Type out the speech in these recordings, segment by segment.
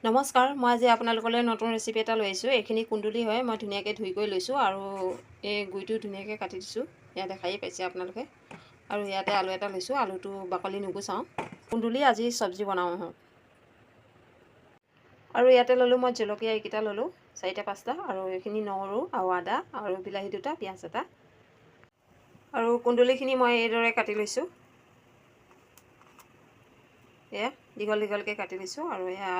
নমস্কাৰ, মই আজি আপোনালোকলৈ নতুন ৰেচিপি এটা লৈ আহিছোঁ। এইখিনি কুন্দুলি হয়, মই ধুনীয়াকৈ ধুই কৰি লৈছোঁ আৰু এই গুৰিটো ধুনীয়াকৈ কাটি দিছোঁ। ইয়াত দেখাই পাইছে আপোনালোকে। আৰু ইয়াতে আলু এটা লৈছোঁ, আলুটো বাকলি নুগুচাওঁ। কুন্দুলি আজি চব্জি বনাওঁ আহোঁ। আৰু ইয়াতে ল'লোঁ মই জলকীয়া এইকেইটা ল'লোঁ 4-5টা, আৰু এইখিনি নহৰু আৰু আদা আৰু বিলাহী 2টা, পিঁয়াজ এটা। আৰু কুন্দুলিখিনি মই এইদৰে কাটি লৈছোঁ। এয়া দীঘল দীঘলকৈ কাটি লৈছোঁ। আৰু এয়া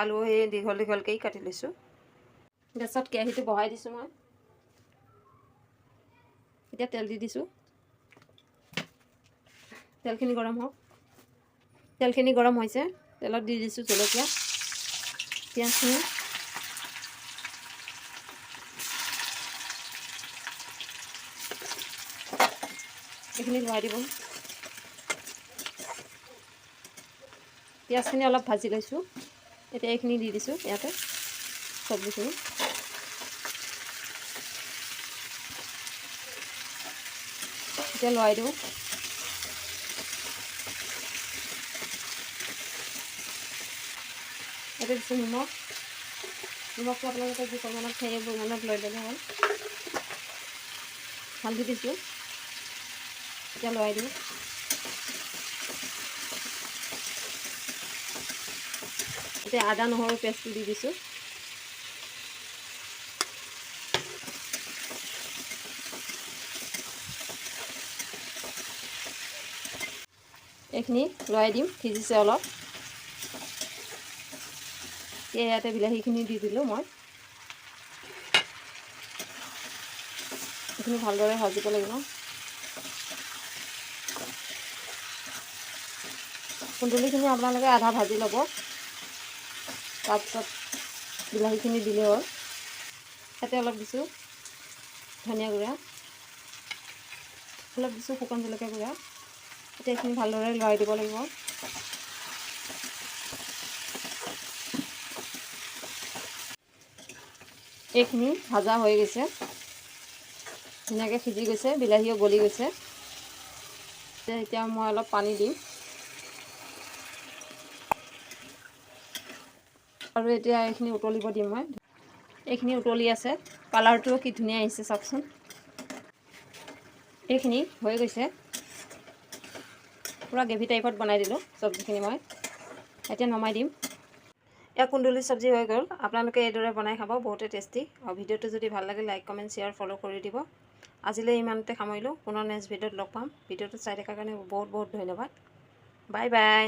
আলু সেই দীঘল দীঘলকৈয়ে কাটি লৈছোঁ। গেছত কেৰাহীটো বহাই দিছোঁ মই। এতিয়া তেল দি দিছোঁ। তেলখিনি গৰম হওক। তেলখিনি গৰম হৈছে, তেলত দি দিছোঁ জলকীয়া, পিঁয়াজখিনি, এইখিনি লৰাই দিব। পিঁয়াজখিনি অলপ ভাজি লৈছোঁ। এতিয়া এইখিনি দি দিছোঁ ইয়াতে চব্জিখিনি। এতিয়া লৰাই দিওঁ। ইয়াতে দিছোঁ নিমখ। নিমখটো আপোনালোকে যি পৰিমাণত খায় সেই পৰিমাণত লৈ ল'লে হ'ল। হালধি দিছোঁ। এতিয়া লৰাই দিওঁ। এতিয়া আদা নহৰু পেষ্টটো দি দিছোঁ। এইখিনি লৰাই দিম, সিজিছে অলপ। ইয়াতে বিলাহীখিনি দি দিলোঁ মই। এইখিনি ভালদৰে ভাজিব লাগিব। কুন্দুলিখিনি আপোনালোকে আধা ভাজি ল'ব, তাৰপিছত বিলাহীখিনি দিলে হ'ল। ইয়াতে অলপ দিছোঁ ধনিয়া গুড়া, অলপ দিছোঁ শুকান জলকীয়া গুড়া। এতিয়া এইখিনি ভালদৰে লৰাই দিব লাগিব। এইখিনি ভাজা হৈ গৈছে, ধুনীয়াকৈ সিজি গৈছে, বিলাহীও গলি গৈছে। এতিয়া মই অলপ পানী দিম। আৰু এতিয়া এইখিনি উতলিব দিম মই। এইখিনি উতলি আছে, কালাৰটোও কি ধুনীয়া আহিছে চাওকচোন। এইখিনি হৈ গৈছে, পূৰা গ্ৰেভি টাইপত বনাই দিলোঁ চব্জিখিনি মই। এতিয়া নমাই দিম। এয়া কুন্দুলি চব্জি হৈ গ'ল। আপোনালোকে এইদৰে বনাই খাব, বহুতে টেষ্টি। আৰু ভিডিঅ'টো যদি ভাল লাগে লাইক কমেণ্ট শ্বেয়াৰ ফ'ল' কৰি দিব। আজিলৈ ইমানতে সামৰিলোঁ, পুনৰ নেক্সট ভিডিঅ'ত লগ পাম। ভিডিঅ'টো চাই থকাৰ কাৰণে বহুত বহুত ধন্যবাদ। Bye bye.